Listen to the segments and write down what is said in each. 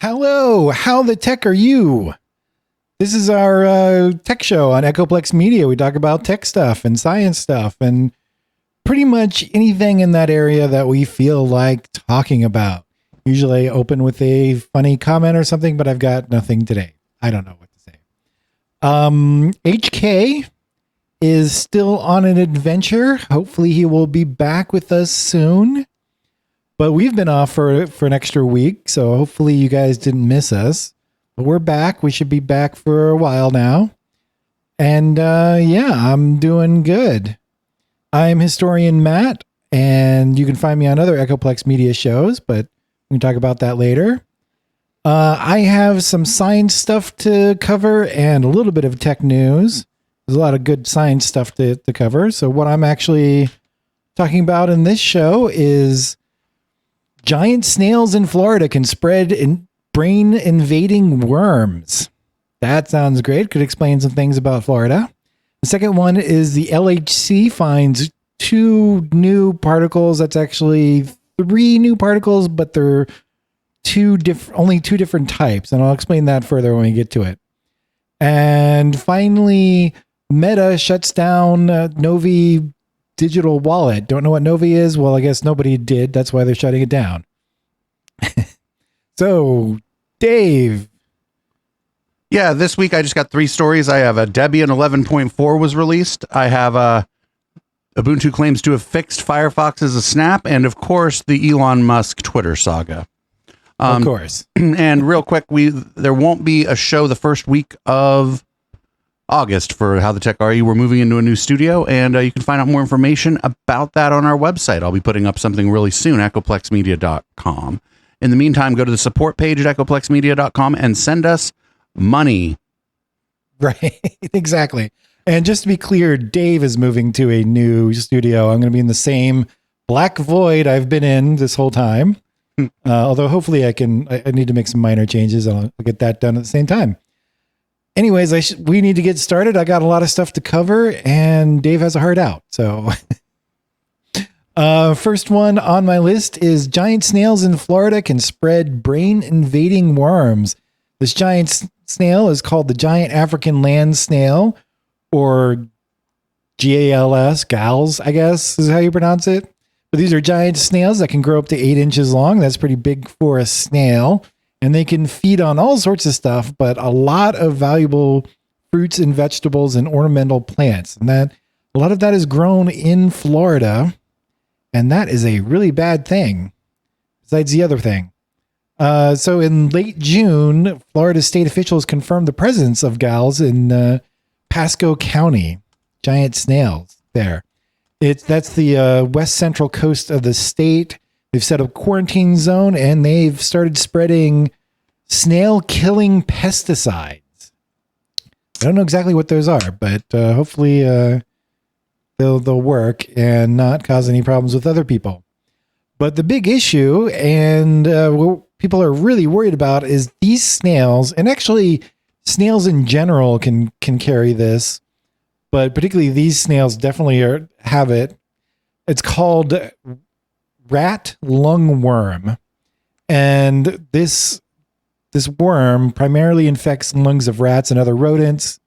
Hello, how the tech are you? This is our tech show on Echoplex Media. We talk about tech stuff and science stuff and pretty much anything in that area that we feel like talking about. Usually I open with a funny comment or something, but I've got nothing today. I don't know what to say. HK is still on an adventure. Hopefully he will be back with us soon. But we've been off for an extra week, so hopefully you guys didn't miss us. But we're back. We should be back for a while now. And yeah, I'm doing good. I'm Historian Matt, and you can find me on other Echoplex Media shows, but we can talk about that later. I have some science stuff to cover and a little bit of tech news. There's a lot of good science stuff to cover. So what I'm actually talking about in this show is giant snails in Florida can spread brain-invading worms. That sounds great. Could explain some things about Florida. The second one is the LHC finds 2 new particles. That's actually 3 new particles, but they're only two different types, and I'll explain that further when we get to it. And finally, Meta shuts down Novi digital wallet. Don't know what Novi is? Well, I guess nobody did. That's why they're shutting it down. So, Dave. Yeah, this week I just got 3 stories. I have a Debian 11.4 was released. I have Ubuntu claims to have fixed Firefox as a snap, and of course the Elon Musk Twitter saga. Of course. And real quick, there won't be a show the first week of August for How the Tech Are You. We're moving into a new studio, and you can find out more information about that on our website. I'll be putting up something really soon, echoplexmedia.com. In the meantime, go to the support page at echoplexmedia.com and send us money. Right, exactly. And just to be clear, Dave is moving to a new studio. I'm going to be in the same black void I've been in this whole time. Although hopefully I need to make some minor changes, and I'll get that done at the same time. Anyways, we need to get started. I got a lot of stuff to cover, and Dave has a heart out. So first one on my list is giant snails in Florida can spread brain-invading worms. This giant snail is called the giant African land snail, or gals, I guess is how you pronounce it. But these are giant snails that can grow up to 8 inches long. That's pretty big for a snail. And they can feed on all sorts of stuff, but a lot of valuable fruits and vegetables and ornamental plants. And a lot of that is grown in Florida. And that is a really bad thing, besides the other thing. So in late June, Florida state officials confirmed the presence of gals in Pasco County, giant snails there. That's the west central coast of the state. They've set up a quarantine zone, and they've started spreading snail-killing pesticides. I don't know exactly what those are, but hopefully they'll work and not cause any problems with other people. But the big issue, and what people are really worried about, is these snails, and actually snails in general can carry this, but particularly these snails definitely have it. It's called rat lungworm, and this worm primarily infects lungs of rats and other rodents.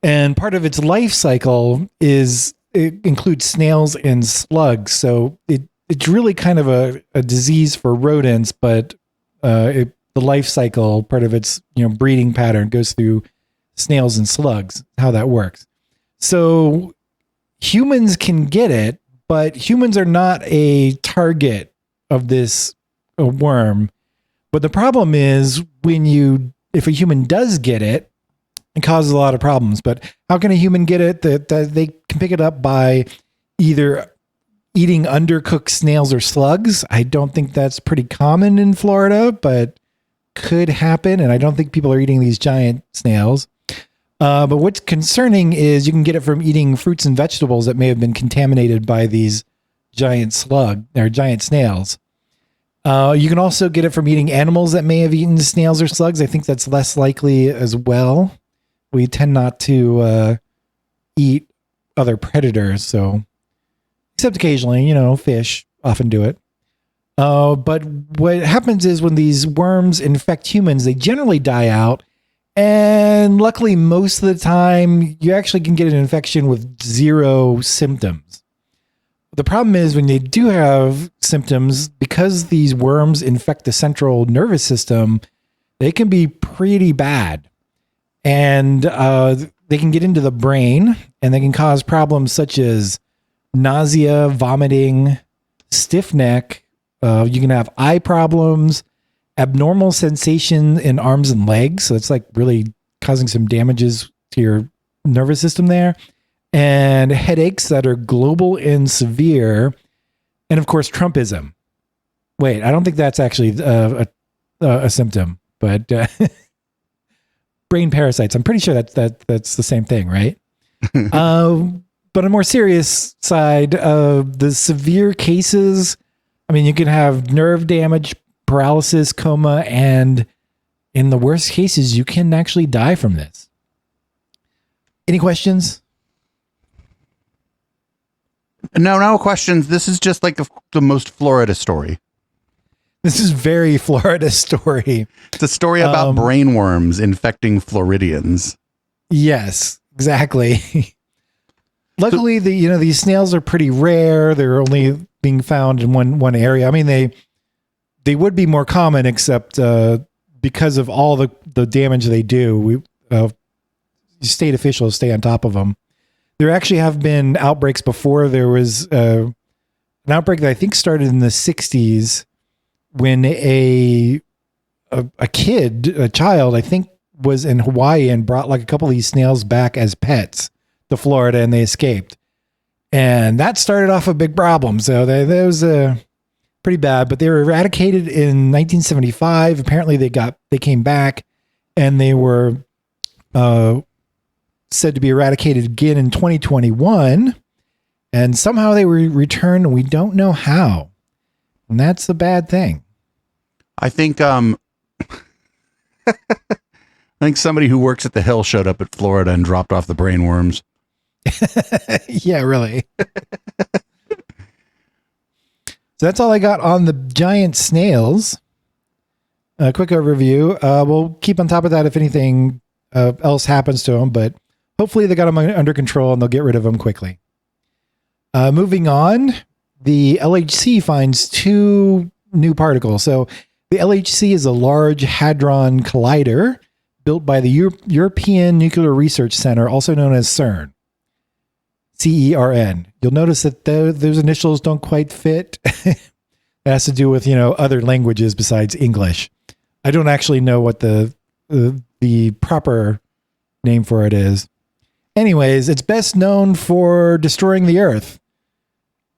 And part of its life cycle it includes snails and slugs. So it's really kind of a disease for rodents, but the life cycle, part of its breeding pattern, goes through snails and slugs. How that works. So humans can get it, but humans are not a target of this worm. But the problem is if a human does get it, it causes a lot of problems. But how can a human get it? That they can pick it up by either eating undercooked snails or slugs. I don't think that's pretty common in Florida, but could happen. And I don't think people are eating these giant snails. But what's concerning is you can get it from eating fruits and vegetables that may have been contaminated by these giant snails. You can also get it from eating animals that may have eaten snails or slugs. I think that's less likely as well. We tend not to eat other predators, so except occasionally, fish often do it. But what happens is when these worms infect humans, they generally die out. And luckily, most of the time, you actually can get an infection with 0 symptoms. The problem is when they do have symptoms, because these worms infect the central nervous system, they can be pretty bad. And they can get into the brain, and they can cause problems such as nausea, vomiting, stiff neck. You can have eye problems, abnormal sensation in arms and legs. So it's like really causing some damages to your nervous system there. And headaches that are global and severe. And of course, Trumpism. Wait, I don't think that's actually a symptom, but brain parasites. I'm pretty sure that's the same thing, right? But on a more serious side, the severe cases, I mean, you can have nerve damage, paralysis, coma, and in the worst cases, you can actually die from this. Any questions? No questions. This is just like the most Florida story. This is very Florida story. It's a story about brainworms infecting Floridians. Yes, exactly. Luckily, these snails are pretty rare. They're only being found in one area. I mean, they would be more common, except because of all the damage they do. State officials stay on top of them. There actually have been outbreaks before. There was an outbreak that I think started in the 60s when a child, I think, was in Hawaii and brought like a couple of these snails back as pets to Florida, and they escaped. And that started off a big problem. So that was pretty bad, but they were eradicated in 1975. Apparently they came back, and they were said to be eradicated again in 2021. And somehow they were returned, and we don't know how. And that's a bad thing. I think I think somebody who works at the Hill showed up at Florida and dropped off the brainworms. Yeah, really. So that's all I got on the giant snails. A quick overview. We'll keep on top of that if anything else happens to them, but hopefully they got them under control and they'll get rid of them quickly. Moving on, the LHC finds 2 new particles. So the LHC is a Large Hadron Collider built by the European Nuclear Research Center, also known as CERN. CERN. You'll notice that those initials don't quite fit. It has to do with, other languages besides English. I don't actually know what the proper name for it is. Anyways, it's best known for destroying the Earth.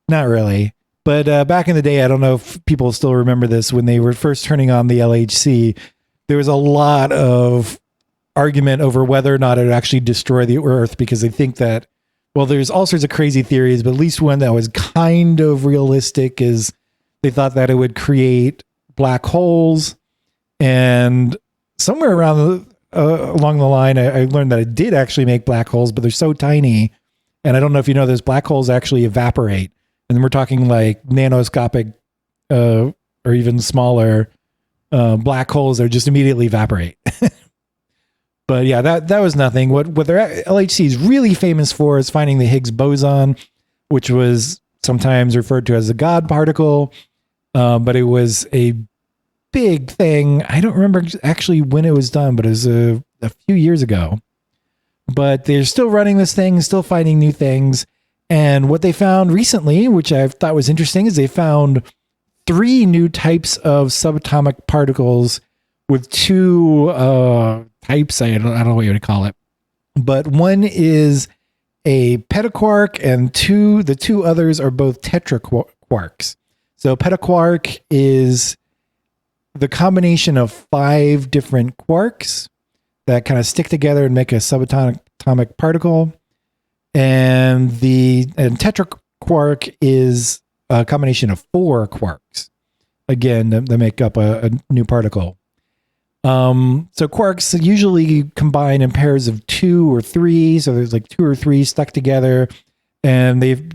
Not really. But back in the day, I don't know if people still remember this, when they were first turning on the LHC, there was a lot of argument over whether or not it would actually destroy the Earth, because they think that, well, there's all sorts of crazy theories, but at least one that was kind of realistic is they thought that it would create black holes. And somewhere around along the line, I learned that it did actually make black holes, but they're so tiny. And I don't know if you know, those black holes actually evaporate. And then we're talking like nanoscopic or even smaller black holes that just immediately evaporate. But yeah, that was nothing. What their LHC is really famous for is finding the Higgs boson, which was sometimes referred to as a God particle. But it was a big thing. I don't remember actually when it was done, but it was a few years ago. But they're still running this thing, still finding new things. And what they found recently, which I thought was interesting, is they found 3 new types of subatomic particles with 2 types. I don't know what you would call it. But one is a petaquark, and the 2 others are both tetraquarks. So petaquark is the combination of 5 different quarks that kind of stick together and make a subatomic particle. And tetraquark is a combination of 4 quarks, again, that make up a new particle. So quarks usually combine in pairs of 2 or 3. So there's like 2 or 3 stuck together, and they've,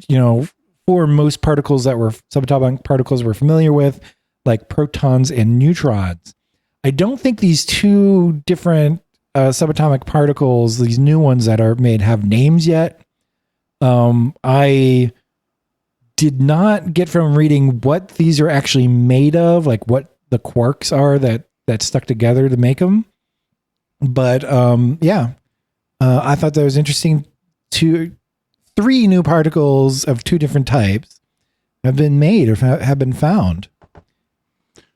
formed most particles that were subatomic particles we're familiar with. like protons and neutrons. I don't think these two different subatomic particles, these new ones that are made, have names yet. I did not get from reading what these are actually made of, like what the quarks are that stuck together to make them. But I thought that was interesting. Three new particles of two different types have been made or have been found.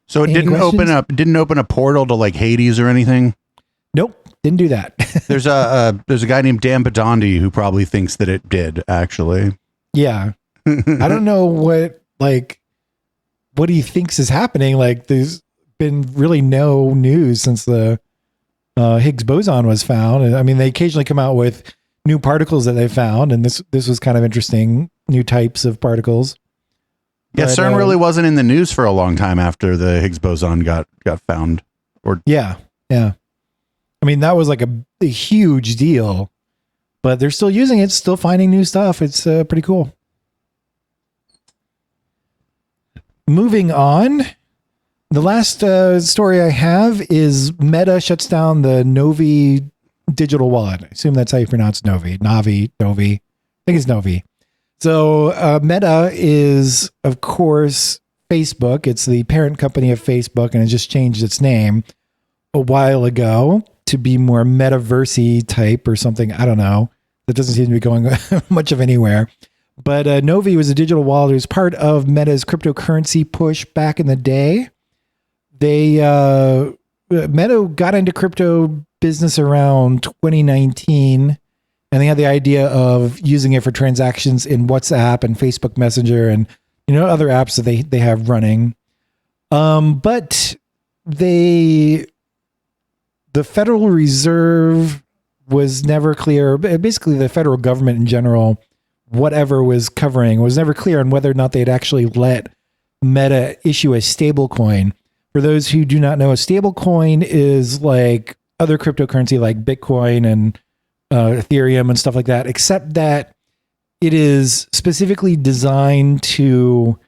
So it Any questions? didn't open a portal to like Hades or anything. Nope, didn't do that. There's a guy named Dan Padondi who probably thinks that it did, actually. Yeah. I don't know what he thinks is happening. Like, there's been really no news since the Higgs boson was found. And I mean, they occasionally come out with new particles that they found, and this was kind of interesting, new types of particles. Yeah, But, CERN really wasn't in the news for a long time after the Higgs boson got found. Yeah. I mean, that was like a huge deal, but they're still using it, still finding new stuff. It's pretty cool. Moving on, the last story I have is Meta shuts down the Novi digital wallet. I assume that's how you pronounce Novi. Novi. I think it's Novi. So Meta is, of course, Facebook. It's the parent company of Facebook, and it just changed its name a while ago to be more metaversey type or something. I don't know. That doesn't seem to be going much of anywhere. But Novi was a digital wallet. It was part of Meta's cryptocurrency push back in the day. Meta got into crypto business around 2019, and they had the idea of using it for transactions in WhatsApp and Facebook Messenger and other apps that they have running. But the Federal Reserve was never clear. Basically, the federal government in general, whatever was covering, was never clear on whether or not they'd actually let Meta issue a stable coin. For those who do not know, a stable coin is like other cryptocurrency like Bitcoin and Ethereum and stuff like that, except that it is specifically designed to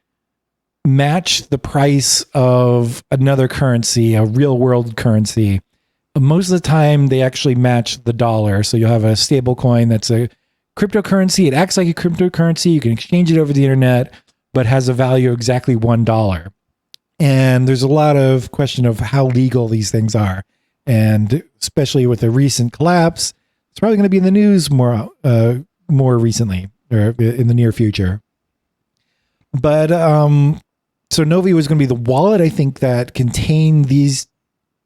match the price of another currency, a real world currency. Most of the time, they actually match the dollar. So you'll have a stable coin that's a cryptocurrency. It acts like a cryptocurrency. You can exchange it over the internet, but has a value of exactly $1. And there's a lot of question of how legal these things are. And especially with the recent collapse, it's probably going to be in the news more recently or in the near future. But so Novi was going to be the wallet, I think, that contained this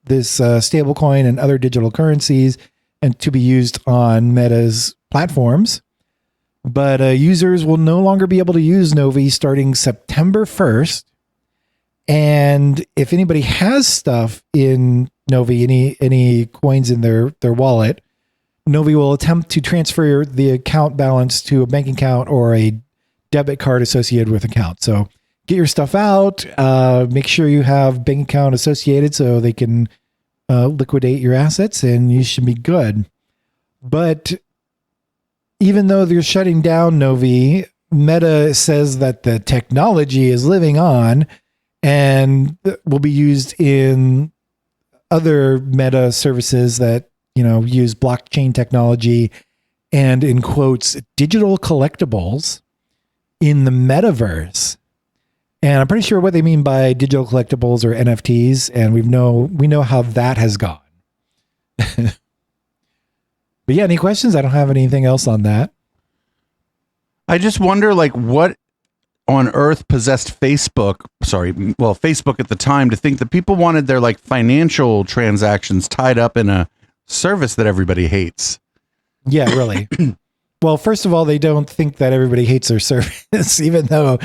stablecoin and other digital currencies, and to be used on Meta's platforms. But users will no longer be able to use Novi starting September 1st. And if anybody has stuff in Novi, any coins in their wallet, Novi will attempt to transfer the account balance to a bank account or a debit card associated with account. So get your stuff out, make sure you have bank account associated so they can liquidate your assets, and you should be good. But even though they're shutting down Novi, Meta says that the technology is living on and will be used in other Meta services that use blockchain technology and, in quotes, digital collectibles in the metaverse. And I'm pretty sure what they mean by digital collectibles or NFTs, and we know how that has gone. But yeah, any questions? I don't have anything else on that. I just wonder, what on earth possessed Facebook at the time to think that people wanted their financial transactions tied up in a service that everybody hates. Yeah, really. Well, first of all, they don't think that everybody hates their service, even though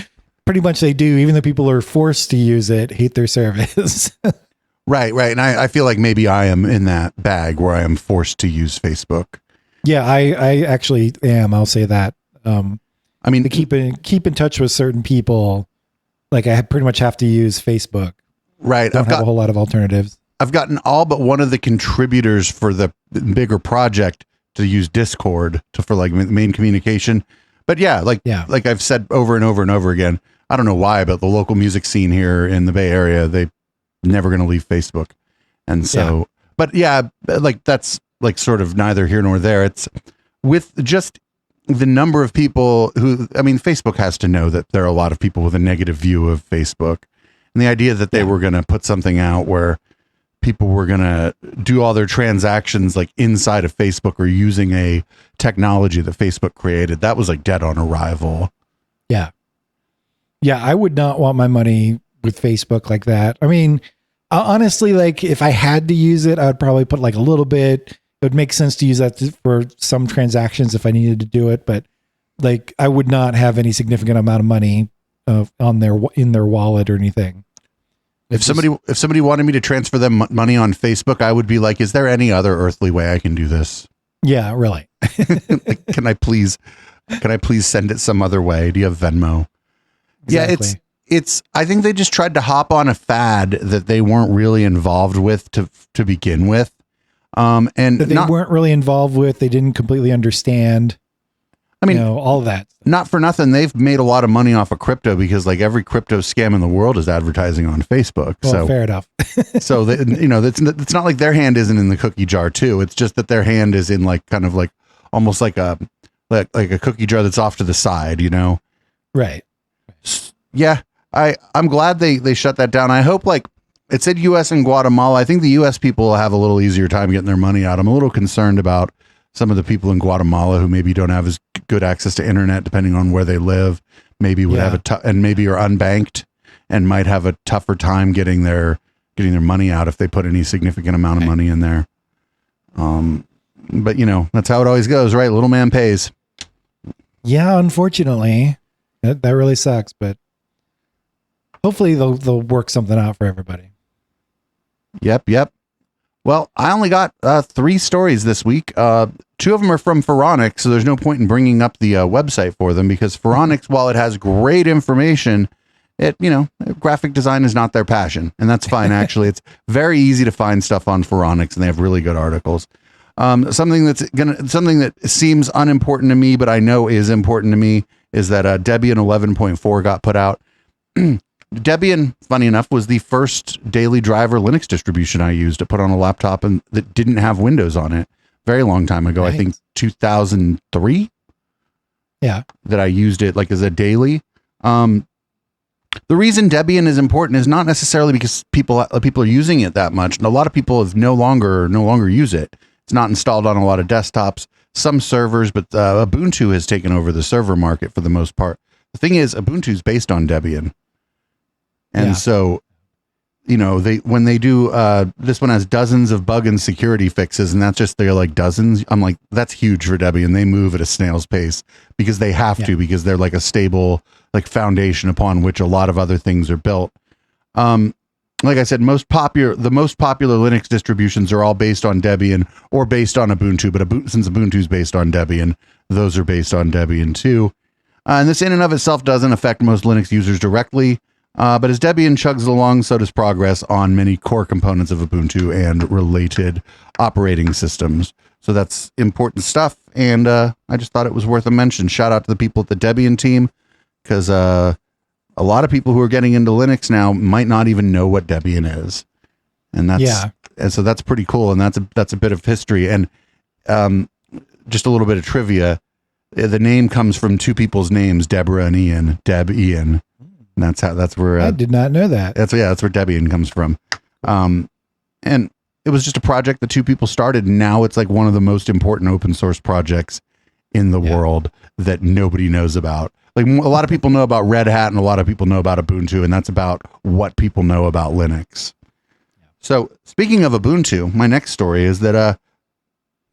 pretty much they do. Even though people are forced to use it, hate their service. Right. And I feel like maybe I am in that bag where I am forced to use Facebook. Yeah, I actually am. I'll say that. I mean, to keep in touch with certain people, I pretty much have to use Facebook. Right. Don't have a whole lot of alternatives. I've gotten all but one of the contributors for the bigger project to use Discord for main communication. But yeah, like I've said over and over and over again, I don't know why, but the local music scene here in the Bay Area, they never going to leave Facebook. And so, but yeah, like that's like sort of neither here nor there. It's with just the number of people who, I mean, Facebook has to know that there are a lot of people with a negative view of Facebook. And the idea that they were going to put something out where people were going to do all their transactions like inside of Facebook or using a technology that Facebook created, that was like dead on arrival. Yeah. Yeah. I would not want my money with Facebook like that. I mean, honestly, like if I had to use it, I would probably put like a little bit. It would make sense to use that for some transactions if I needed to do it. But like, I would not have any significant amount of money in their wallet or anything. If somebody wanted me to transfer them money on Facebook, I would be like, is there any other earthly way I can do this? Yeah, really. Like, can I please send it some other way? Do you have Venmo? Exactly. Yeah, it's I think they just tried to hop on a fad that they weren't really involved with to begin with. And that they weren't really involved with, they didn't completely understand. I mean, all of that. Not for nothing, they've made a lot of money off of crypto because like every crypto scam in the world is advertising on Facebook. Well, so fair enough. So it's not like their hand isn't in the cookie jar too. It's just that their hand is in like kind of like almost like a cookie jar that's off to the side, Right. Yeah, I'm glad they shut that down. I hope like it said U.S. and Guatemala. I think the U.S. people will have a little easier time getting their money out. I'm a little concerned about some of the people in Guatemala who maybe don't have as good access to internet, depending on where they live, maybe would have and maybe are unbanked and might have a tougher time getting their money out if they put any significant amount of money in there. But that's how it always goes, right? Little man pays. Yeah, unfortunately, that really sucks. But hopefully they'll work something out for everybody. Yep. Well, I only got 3 stories this week. 2 of them are from Phoronix, so there's no point in bringing up the website for them because Phoronix, while it has great information, graphic design is not their passion, and that's fine. Actually, it's very easy to find stuff on Phoronix, and they have really good articles. Something that seems unimportant to me, but I know is important to me, is that Debian 11.4 got put out. Debian, funny enough, was the first daily driver Linux distribution I used to put on a laptop and that didn't have Windows on it. Very long time ago, nice. I think 2003. Yeah, that I used it like as a daily. The reason Debian is important is not necessarily because people are using it that much. And a lot of people no longer use it. It's not installed on a lot of desktops, some servers, but Ubuntu has taken over the server market for the most part. The thing is, Ubuntu is based on Debian. And so, when they do, this one has dozens of bug and security fixes, and they're like dozens. I'm like, that's huge for Debian. They move at a snail's pace because they have to, because they're like a stable, like foundation upon which a lot of other things are built. Like I said, the most popular Linux distributions are all based on Debian or based on Ubuntu, but since Ubuntu is based on Debian, those are based on Debian too. And this in and of itself doesn't affect most Linux users directly. But as Debian chugs along, so does progress on many core components of Ubuntu and related operating systems. So that's important stuff. And I just thought it was worth a mention. Shout out to the people at the Debian team, because a lot of people who are getting into Linux now might not even know what Debian is. And so that's pretty cool. And that's a bit of history. And just a little bit of trivia. The name comes from 2 people's names, Deborah and Ian. Ian. And that's where I did not know that. That's where Debian comes from. And it was just a project that 2 people started, and now it's like one of the most important open source projects in the world that nobody knows about. Like a lot of people know about Red Hat and a lot of people know about Ubuntu, and that's about what people know about Linux. So speaking of Ubuntu, my next story is that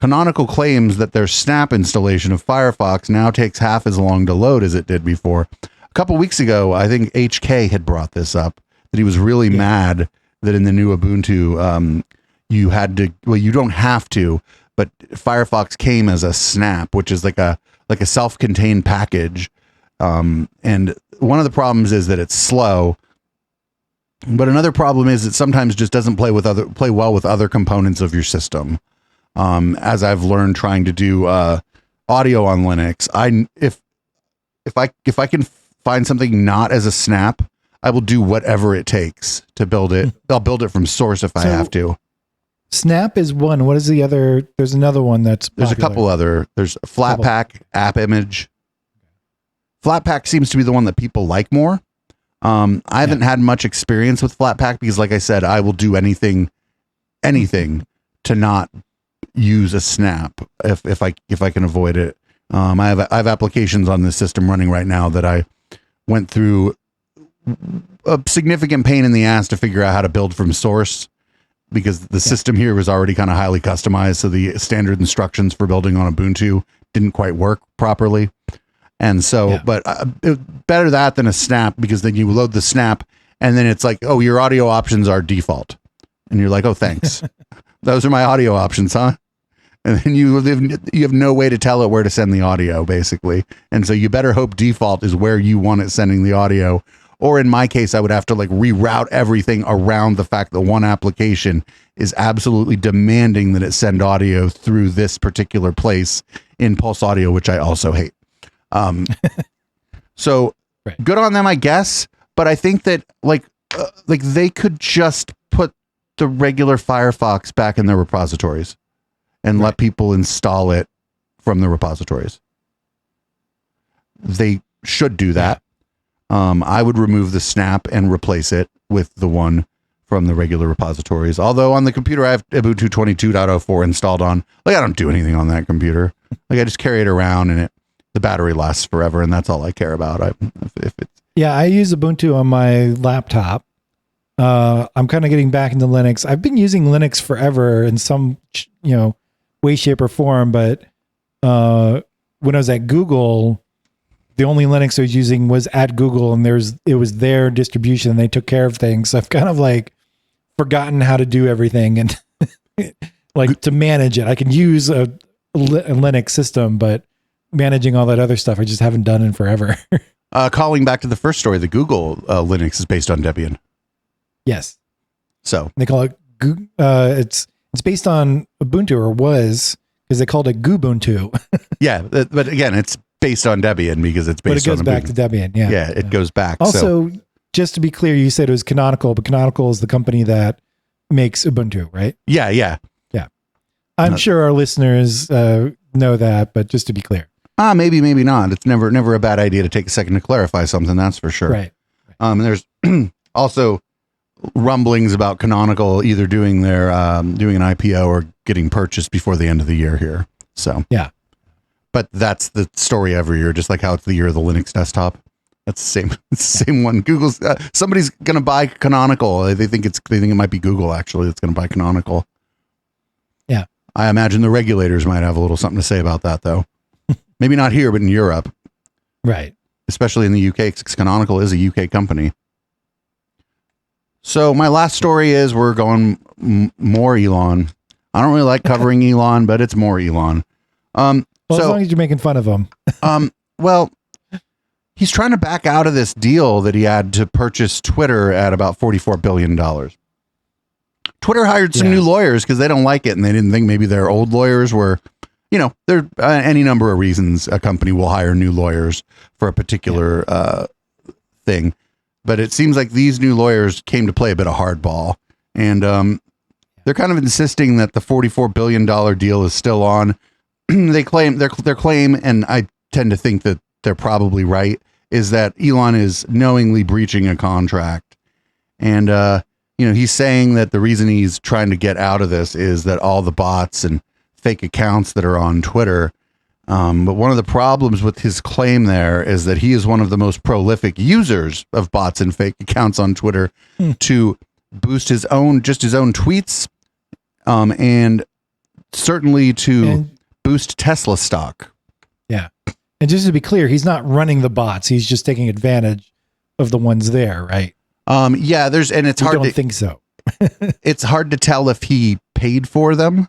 Canonical claims that their Snap installation of Firefox now takes half as long to load as it did before. A couple weeks ago, I think HK had brought this up, that he was really mad that in the new Ubuntu, you don't have to, but Firefox came as a snap, which is like a self-contained package. And one of the problems is that it's slow, but another problem is it sometimes just doesn't play well with other components of your system. As I've learned trying to do audio on Linux, if I can find something not as a snap, I will do whatever it takes to build it. I'll build it from source if I have to. Snap is one. What is the other? There's another one that's popular. There's a couple other. There's Flatpak, App Image. Flatpak seems to be the one that people like more. I haven't had much experience with Flatpak because, like I said, I will do anything to not use a snap if I can avoid it. I have applications on this system running right now that I went through a significant pain in the ass to figure out how to build from source, because the system here was already kind of highly customized. So the standard instructions for building on Ubuntu didn't quite work properly. And so, but better that than a snap, because then you load the snap and then it's like, oh, your audio options are default. And you're like, oh, thanks. Those are my audio options, huh? And then you have no way to tell it where to send the audio, basically. And so you better hope default is where you want it sending the audio. Or in my case, I would have to like reroute everything around the fact that one application is absolutely demanding that it send audio through this particular place in Pulse Audio, which I also hate. So good on them, I guess. But I think that like they could just put the regular Firefox back in their repositories and let people install it from the repositories. They should do that. I would remove the snap and replace it with the one from the regular repositories. Although on the computer I have Ubuntu 22.04 installed on, like I don't do anything on that computer. Like I just carry it around and the battery lasts forever, and that's all I care about. I use Ubuntu on my laptop. I'm kind of getting back into Linux. I've been using Linux forever in some, way, shape, or form. But when I was at Google, the only Linux I was using was at Google, and it was their distribution, and they took care of things. So I've kind of like forgotten how to do everything and like to manage it. I can use a Linux system, but managing all that other stuff I just haven't done in forever. Calling back to the first story, the Google Linux is based on Debian. Yes. So they call it it's based on Ubuntu, or was, because they called it Ubuntu. Yeah, but again, it's based on Debian because it's based on Ubuntu. But it goes back to Debian. Yeah. Yeah, it goes back. Also, just to be clear, you said it was Canonical, but Canonical is the company that makes Ubuntu, right? Yeah. I'm sure our listeners know that, but just to be clear. Maybe not. It's never a bad idea to take a second to clarify something, that's for sure. Right. And there's also rumblings about Canonical either doing an IPO or getting purchased before the end of the year here. So yeah. But that's the story every year, just like how it's the year of the Linux desktop. That's the same one. Google's somebody's going to buy Canonical. They think it might be Google actually that's going to buy Canonical. Yeah. I imagine the regulators might have a little something to say about that, though. Maybe not here, but in Europe. Right. Especially in the UK, because Canonical is a UK company. So my last story is we're going more Elon. I don't really like covering Elon, but it's more Elon. As long as you're making fun of him. Well, he's trying to back out of this deal that he had to purchase Twitter at about $44 billion. Twitter hired some new lawyers because they don't like it, and they didn't think maybe their old lawyers were, there are any number of reasons a company will hire new lawyers for a particular thing. But it seems like these new lawyers came to play a bit of hardball, and they're kind of insisting that the $44 billion deal is still on. They claim their claim, and I tend to think that they're probably right, is that Elon is knowingly breaching a contract. And, he's saying that the reason he's trying to get out of this is that all the bots and fake accounts that are on Twitter. But one of the problems with his claim there is that he is one of the most prolific users of bots and fake accounts on Twitter to boost his own tweets, and certainly to boost Tesla stock. Yeah. And just to be clear, he's not running the bots. He's just taking advantage of the ones there, right? It's hard to think so. It's hard to tell if he paid for them.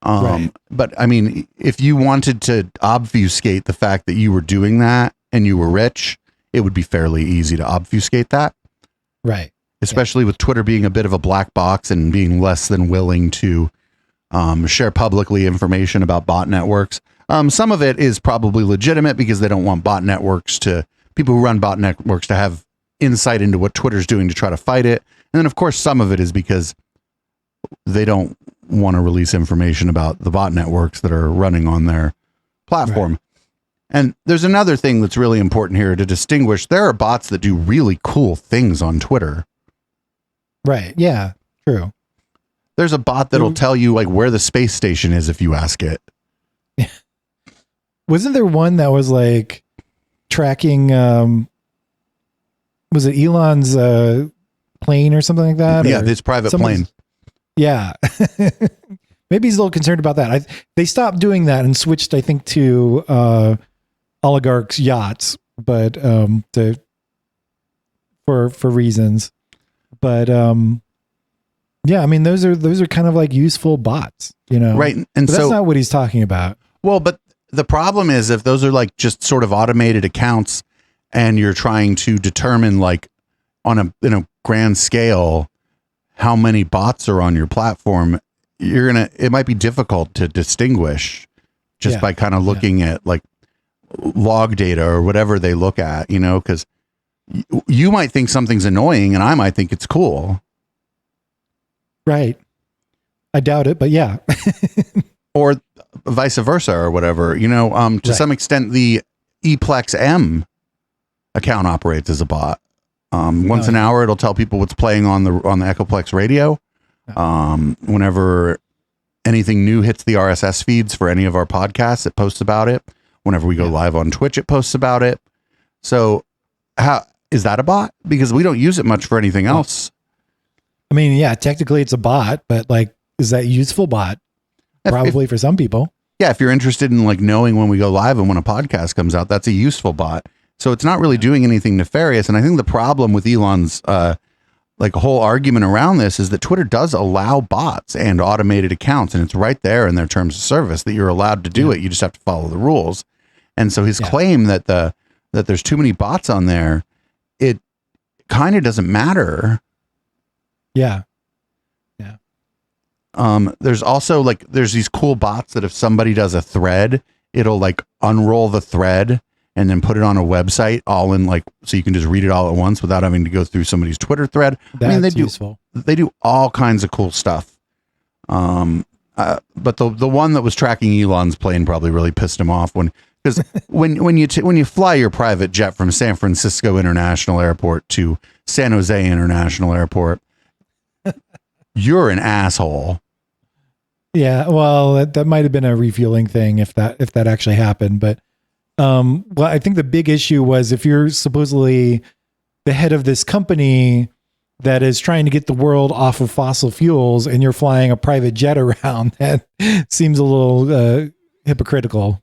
Right. But I mean, if you wanted to obfuscate the fact that you were doing that and you were rich, it would be fairly easy to obfuscate that. Right. Especially with Twitter being a bit of a black box and being less than willing to share publicly information about bot networks. Some of it is probably legitimate because they don't want bot networks to people who run bot networks to have insight into what Twitter's doing to try to fight it. And then, of course, some of it is because they don't want to release information about the bot networks that are running on their platform. Right. And there's another thing that's really important here to distinguish. There are bots that do really cool things on Twitter. Right. Yeah, true. There's a bot that'll tell you like where the space station is if you ask it. Wasn't there one that was like tracking, was it Elon's plane or something like that? Yeah, his private plane. Yeah. Maybe he's a little concerned about that. They stopped doing that and switched, I think, to oligarchs' yachts, but for reasons. But yeah, I mean, those are kind of like useful bots, you know? Right. And so that's not what he's talking about. Well, but the problem is if those are like just sort of automated accounts and you're trying to determine like in a grand scale how many bots are on your platform, it might be difficult to distinguish just by kind of looking at like log data or whatever they look at, you know, because you might think something's annoying and I might think it's cool. Right. I doubt it, but yeah. Or vice versa or whatever, you know, to some extent, the Eplex M account operates as a bot. Once an hour, it'll tell people what's playing on the Echoplex radio. Whenever anything new hits the RSS feeds for any of our podcasts, it posts about it. Whenever we go live on Twitch, it posts about it. So how is that a bot? Because we don't use it much for anything else. I mean, yeah, technically it's a bot, but like, is that a useful bot? Probably for some people. Yeah. If you're interested in like knowing when we go live and when a podcast comes out, that's a useful bot. So it's not really doing anything nefarious. And I think the problem with Elon's like whole argument around this is that Twitter does allow bots and automated accounts, and it's right there in their terms of service that you're allowed to do it. You just have to follow the rules. And so his claim that that there's too many bots on there, it kind of doesn't matter. Yeah. There's also like there's these cool bots that if somebody does a thread, it'll like unroll the thread and then put it on a website all in like, so you can just read it all at once without having to go through somebody's Twitter thread. That's useful. They do all kinds of cool stuff. But the one that was tracking Elon's plane probably really pissed him off because when you fly your private jet from San Francisco International Airport to San Jose International Airport, you're an asshole. Yeah, well, that might have been a refueling thing if that actually happened, but well, I think the big issue was if you're supposedly the head of this company that is trying to get the world off of fossil fuels and you're flying a private jet around, that seems a little hypocritical.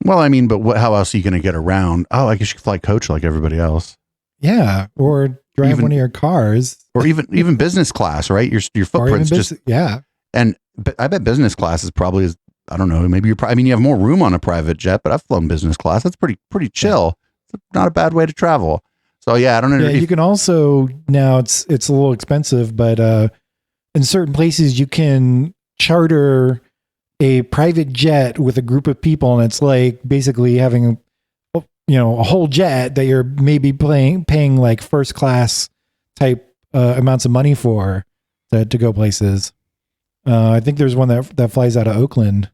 Well, I mean, but how else are you going to get around? Oh, I guess you could fly coach like everybody else. Yeah, or drive one of your cars. Or even business class, right? Your footprint's just... Yeah. And I bet business class is probably... I don't know. Maybe you have more room on a private jet, but I've flown business class. That's pretty chill. It's not a bad way to travel. So yeah, I don't know. Yeah, you can also now it's a little expensive, but in certain places you can charter a private jet with a group of people, and it's like basically having a whole jet that you're maybe paying like first class type amounts of money for to go places. I think there's one that flies out of Oakland.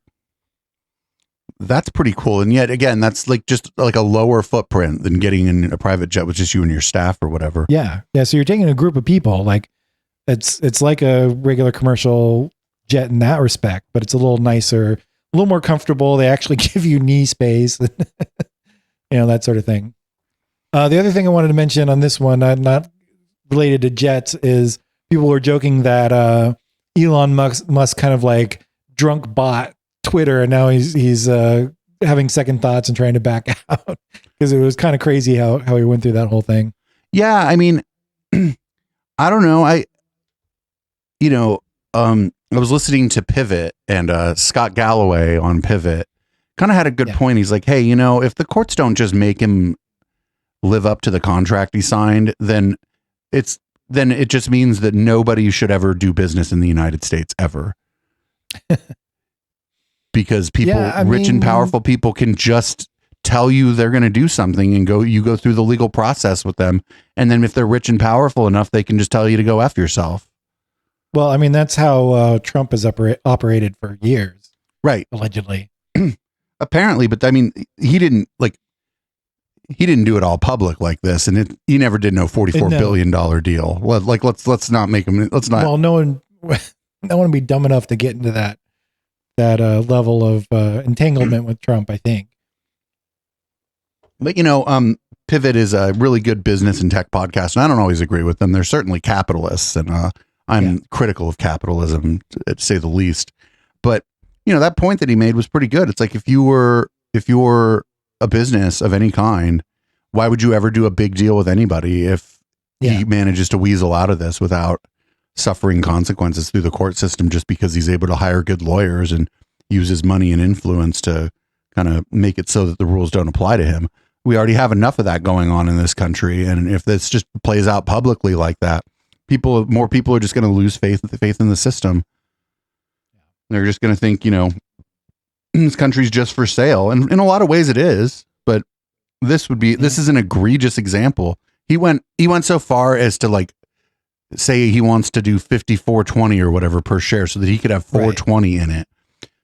That's pretty cool. And yet again, that's like just like a lower footprint than getting in a private jet with just you and your staff or whatever. Yeah. Yeah. So you're taking a group of people, like it's like a regular commercial jet in that respect, but it's a little nicer, a little more comfortable. They actually give you knee space, that sort of thing. The other thing I wanted to mention on this one, not related to jets, is people were joking that Elon Musk kind of like drunk bot Twitter, and now he's having second thoughts and trying to back out because it was kind of crazy how he went through that whole thing. Yeah, I mean, I don't know. I was listening to Pivot, and Scott Galloway on Pivot kind of had a good point. He's like, hey, if the courts don't just make him live up to the contract he signed, then it just means that nobody should ever do business in the United States ever. Because rich and powerful people can just tell you they're going to do something and you go through the legal process with them. And then if they're rich and powerful enough, they can just tell you to go F yourself. Well, I mean, that's how Trump has operated for years. Right. Allegedly. Apparently, but I mean, he didn't do it all public like this, and he never did no $44 billion deal. Well, like let's not make him. Let's not. Well, no one would be dumb enough to get into that level of entanglement with Trump, I think. But Pivot is a really good business and tech podcast, and I don't always agree with them. They're certainly capitalists, and I'm critical of capitalism, to say the least. But that point that he made was pretty good. It's like if you were a business of any kind, why would you ever do a big deal with anybody if he manages to weasel out of this without suffering consequences through the court system just because he's able to hire good lawyers and use his money and influence to kind of make it so that the rules don't apply to him? We already have enough of that going on in this country. And if this just plays out publicly like that, more people are just going to lose faith in the system. They're just going to think, this country's just for sale. And in a lot of ways it is, but this is an egregious example. He went so far as to say he wants to do 54.20 or whatever per share so that he could have 420 in it.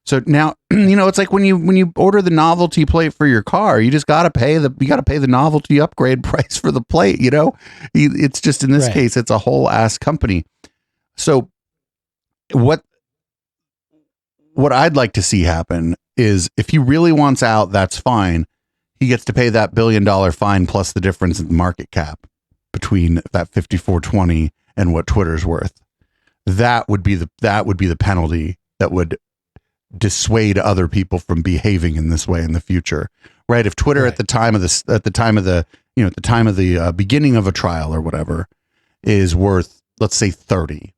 So now, it's like when you order the novelty plate for your car, you just got to pay the novelty upgrade price for the plate. It's just, in this case, it's a whole ass company. So what I'd like to see happen is if he really wants out, that's fine. He gets to pay that $1 billion fine plus the difference in the market cap between that 54.20 and what Twitter's worth. That would be the penalty that would dissuade other people from behaving in this way in the future. Right? If Twitter at the time of the beginning of a trial or whatever is worth, let's say 30.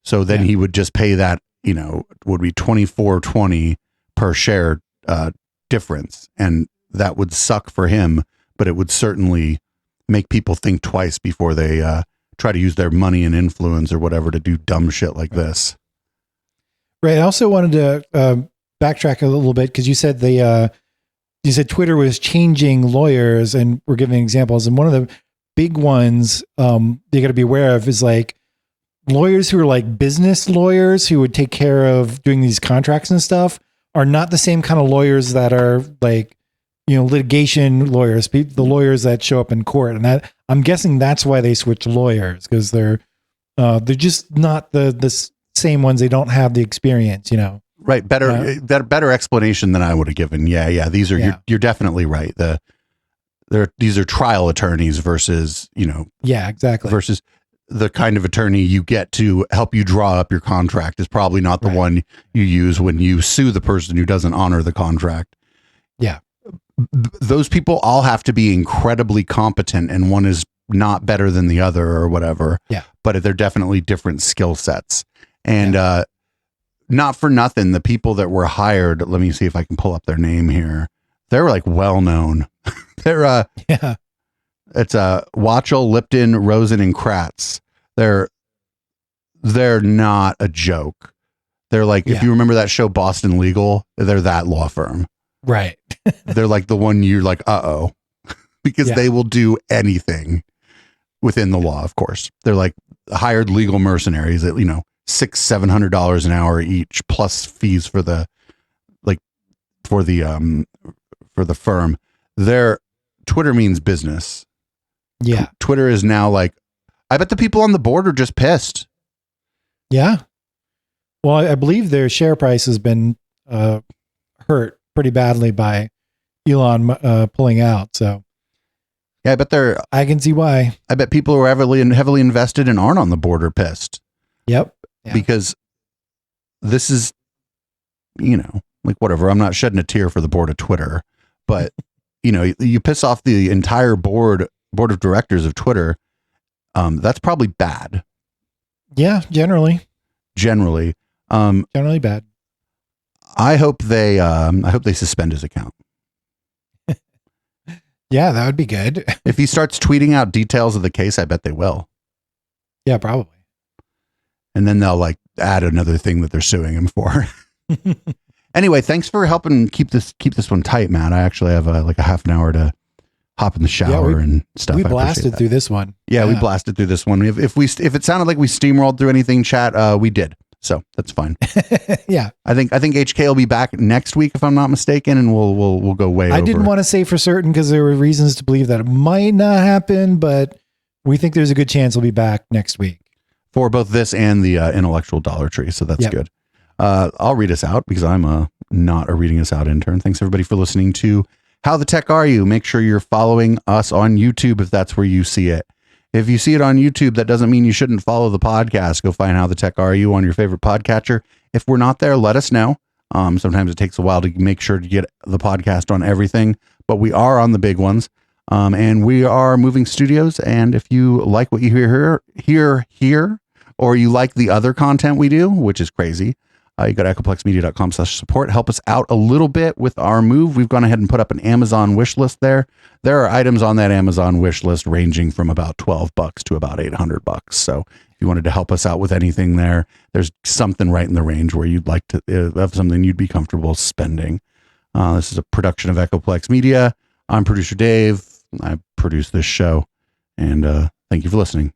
So then he would just pay that, would be 24.20 per share difference, and that would suck for him, but it would certainly make people think twice before they try to use their money and influence or whatever to do dumb shit like this. Right. I also wanted to backtrack a little bit because you said you said Twitter was changing lawyers, and we're giving examples. And one of the big ones you got to be aware of is lawyers who are like business lawyers who would take care of doing these contracts and stuff are not the same kind of lawyers that are litigation lawyers, the lawyers that show up in court. And that, I'm guessing that's why they switch lawyers, because they're just not the same ones. They don't have the experience, Right. Better explanation than I would have given. Yeah. These are, you're definitely right. These are trial attorneys versus, exactly. Versus the kind of attorney you get to help you draw up your contract is probably not the one you use when you sue the person who doesn't honor the contract. Yeah. Those people all have to be incredibly competent, and one is not better than the other or whatever. Yeah. But they're definitely different skill sets. And not for nothing, the people that were hired, let me see if I can pull up their name here. They're well known. They're it's Watchell, Lipton, Rosen, and Kratz. They're not a joke. They're if you remember that show Boston Legal, they're that law firm. Right. They're the one you're uh-oh, because they will do anything within the law. Of course, they're hired legal mercenaries at $600-700 an hour each, plus fees for the firm. Their Twitter means business. Yeah. Twitter is now I bet the people on the board are just pissed. Yeah. Well, I believe their share price has been hurt pretty badly by Elon pulling out. So yeah, I can see why. I bet people who are heavily invested and aren't on the board are pissed. Yep. Yeah. Because this is, whatever. I'm not shedding a tear for the board of Twitter, but you piss off the entire board of directors of Twitter. That's probably bad. Yeah, generally bad. I hope they suspend his account. Yeah, that would be good. If he starts tweeting out details of the case, I bet they will. Yeah, probably. And then they'll add another thing that they're suing him for. Anyway, thanks for helping keep this one tight, Matt. I actually have like a half an hour to hop in the shower and stuff. We blasted through this one. Yeah, we blasted through this one. If it sounded like we steamrolled through anything, chat, we did. So that's fine. Yeah. I think HK will be back next week if I'm not mistaken, and we'll go way over. I didn't want to say for certain because there were reasons to believe that it might not happen, but we think there's a good chance he'll be back next week. For both this and the intellectual Dollar Tree. So that's good. I'll read us out because I'm not a reading us out intern. Thanks everybody for listening to How the Tech Are You? Make sure you're following us on YouTube if that's where you see it. If you see it on YouTube, that doesn't mean you shouldn't follow the podcast. Go find How the Tech Are You on your favorite podcatcher. If we're not there, let us know. Sometimes it takes a while to make sure to get the podcast on everything, but we are on the big ones. And we are moving studios. And if you like what you hear here, or you like the other content we do, which is crazy, you go to echoplexmedia.com/support. Help us out a little bit with our move. We've gone ahead and put up an Amazon wish list there. There are items on that Amazon wish list ranging from about $12 to about $800. So if you wanted to help us out with anything there, there's something right in the range where you'd like to have something you'd be comfortable spending. This is a production of Echoplex Media. I'm producer Dave. I produce this show, and thank you for listening.